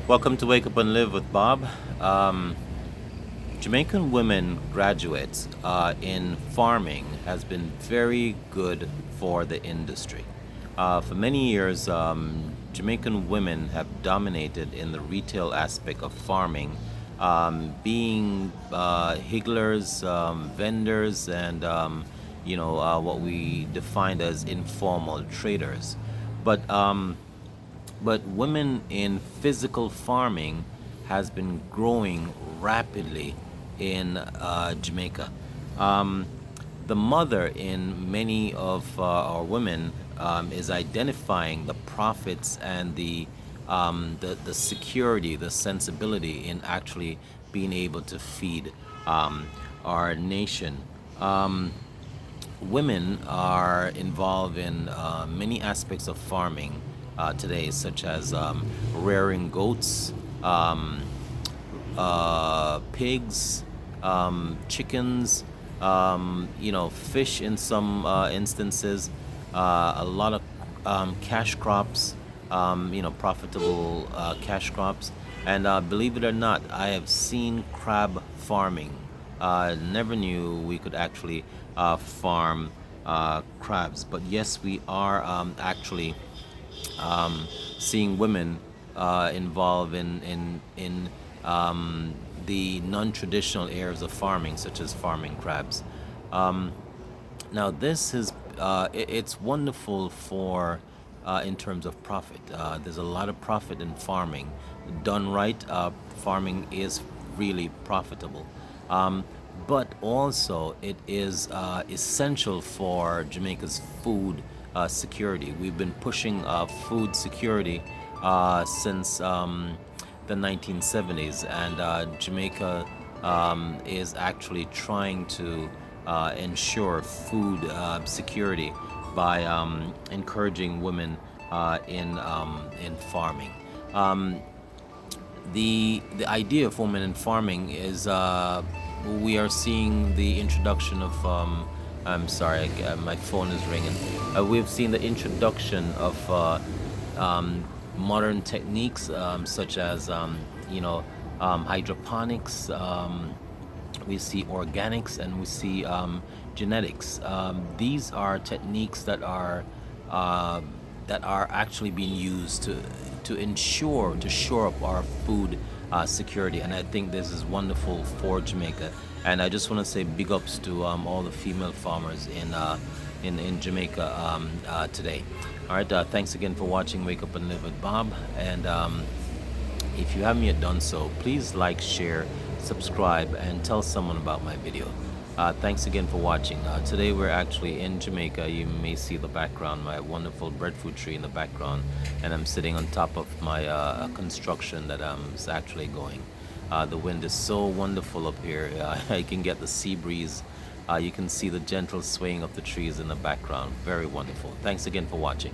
Welcome to Wake Up and Live with Bob. Um, Jamaican women graduates in farming has been very good for the industry. For many years, Jamaican women have dominated in the retail aspect of farming, being higglers, vendors, and what we defined as informal traders. But women in physical farming has been growing rapidly in Jamaica. Um, the mother in many of our women is identifying the profits and the security, the sensibility in actually being able to feed our nation. Women are involved in many aspects of farming today, such as rearing goats, um, pigs, chickens, fish in some instances, a lot of cash crops, profitable cash crops. And believe it or not, I have seen crab farming. Never knew we could actually farm crabs. But yes, we are actually seeing women involved in the non-traditional areas of farming, such as farming crabs. Now, this is it's wonderful for in terms of profit. There's a lot of profit in farming. Done right, farming is really profitable. Um, but also, it is essential for Jamaica's food security. We've been pushing food security since the 1970s, and Jamaica is actually trying to ensure food security by encouraging women in farming. Um, the idea of women in farming is we are seeing the introduction of I'm sorry, my phone is ringing. We've seen the introduction of um, modern techniques such as hydroponics. We see organics and we see genetics. These are techniques uh, that are actually being used to shore up our food security, and I think this is wonderful for Jamaica. And I just want to say big ups to all the female farmers in Jamaica today. All right, thanks again for watching Wake Up and Live with Bob, and if you haven't yet done so, please like, share, subscribe, and tell someone about my video. Thanks again for watching. Today we're actually in Jamaica. You may see the background, my wonderful breadfruit tree in the background, and I'm sitting on top of my construction that is actually going. The wind is so wonderful up here. You can get the sea breeze. You can see the gentle swaying of the trees in the background. Very wonderful. Thanks again for watching.